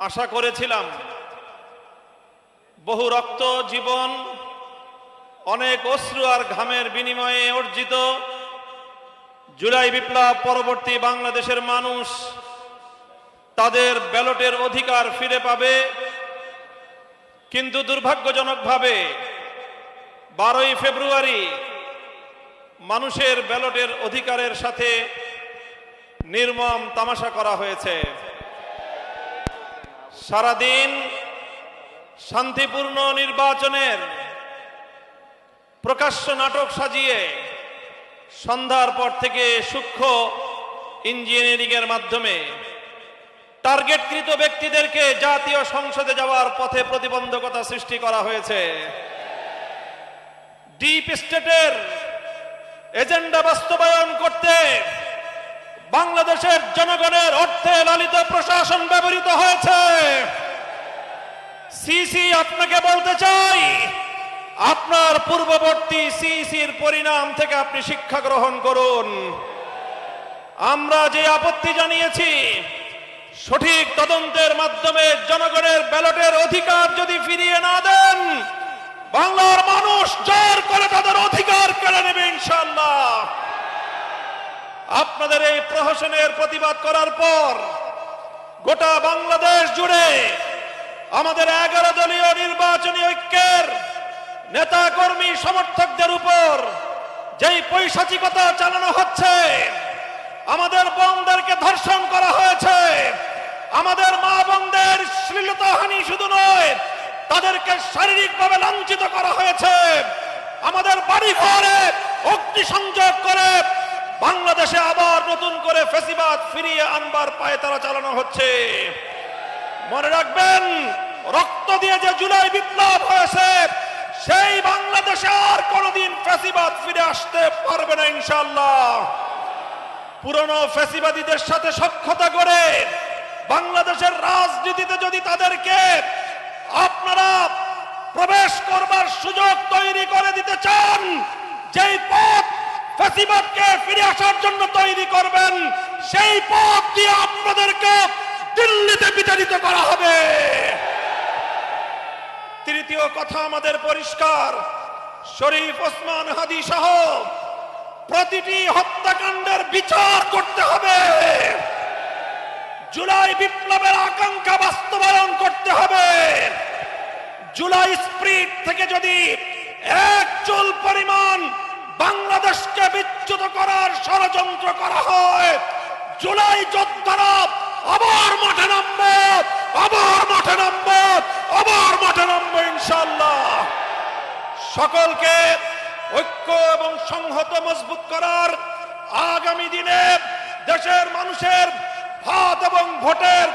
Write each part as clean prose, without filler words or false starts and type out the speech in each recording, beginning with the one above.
আশা করেছিলাম বহু রক্ত, জীবন, অনেক অশ্রু আর ঘামের বিনিময়ে অর্জিত জুলাই বিপ্লব পরবর্তী বাংলাদেশের মানুষ তাদের ব্যালটের অধিকার ফিরে পাবে। কিন্তু দুর্ভাগ্যজনকভাবে 12ই ফেব্রুয়ারি মানুষের ব্যালটের অধিকারের সাথে নির্মম তামাশা করা হয়েছে। সারাদিন শান্তিপূর্ণ নির্বাচনের প্রকাশ্য নাটক সাজিয়ে সন্ধ্যার পর থেকে সূক্ষ্ম ইঞ্জিনিয়ারিং এর মাধ্যমে টার্গেটকৃত ব্যক্তিদেরকে জাতীয় সংসদে যাওয়ার পথে প্রতিবন্ধকতা সৃষ্টি করা হয়েছে। ডিপ স্টেটের এজেন্ডা বাস্তবায়ন করতে বাংলাদেশের জনগণের অর্থে লালিত প্রশাসন ব্যবহৃত হয়েছে। সিসি, আপনাকে বলতে চাই, আপনার পূর্ববর্তী সিসির পরিণাম থেকে আপনি শিক্ষা গ্রহণ করুন। আমরা যে আপত্তি জানিয়েছি, সঠিক তদন্তের মাধ্যমে জনগণের ব্যালটের অধিকার যদি ফিরিয়ে না দেন, বাংলার মানুষ জোর করে তাদের অধিকার কেড়ে নেবে ইনশাআল্লাহ। আপনাদের এই প্রহসনের প্রতিবাদ করার পর গোটা বাংলাদেশ জুড়ে আমাদের 11 দলীয় নির্বাচনী ঐক্যের নেতা কর্মী সমর্থকদের উপর যেই পৈশাচিকতা চালানো হচ্ছে, আমাদের বোনদেরকে ধর্ষণ করা হয়েছে, আমাদের মা বোনদের শ্লীলতাহানি শুধু নয়, তাদেরকে শারীরিকভাবে লাঞ্ছিত করা হয়েছে, আমাদের বাড়ি ঘরে অগ্নিসংযোগ করে বাংলাদেশে আবার নতুন করে ফ্যাসিবাদ ফিরিয়ে আনবার পায়তারা চালানো হচ্ছে। মনে রাখবেন, রক্ত দিয়ে যে জুলাই বিপ্লব হয়েছে, সেই বাংলাদেশে আর কোনোদিন ফ্যাসিবাদ ফিরে আসতে পারবে না ইনশাআল্লাহ। পুরনো ফ্যাসিবাদীদের সাথে সখ্যতা করে বাংলাদেশের রাজনীতিতে যদি তাদেরকে আপনারা প্রবেশ করবার সুযোগ তৈরি করে দিতে চান, যেই পথ ফ্যাসিবাদকে ফিরে আসার জন্য তৈরি করবেন, সেই পথ দিয়ে আপনাদেরকে দিল্লিতে বিতাড়িত করা হবে। তৃতীয় কথা আমাদের পরিষ্কার, শরীফ ওসমান হাদী সহ প্রতিটি হত্যাকাণ্ডের বিচার করতে হবে। জুলাই বিপ্লবের আকাঙ্ক্ষা বাস্তবায়ন করতে হবে। জুলাই স্পিরিট থেকে যদি এক চুল পরিমাণ বাংলাদেশকে বিচ্যুত করার ষড়যন্ত্র করা হয়, জুলাই যোদ্ধারা আবার মাঠে নামবে, আবার মাঠে নামবে, আবার মাঠে নামবে ইনশাআল্লাহ। সকলকে ঐক্য এবং সংহত মজবুত করার, আগামী দিনে দেশের মানুষের ভাত এবং ভোটের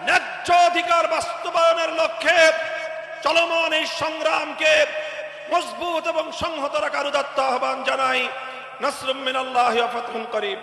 ন্যায্য অধিকার বাস্তবায়নের লক্ষ্যে চলমান এই সংগ্রামকে মজবুত এবং সংহত রাখার উদাত্ত আহ্বান জানাই। নাসরুম মিনাল্লাহি ওয়া ফাতহুন করিব।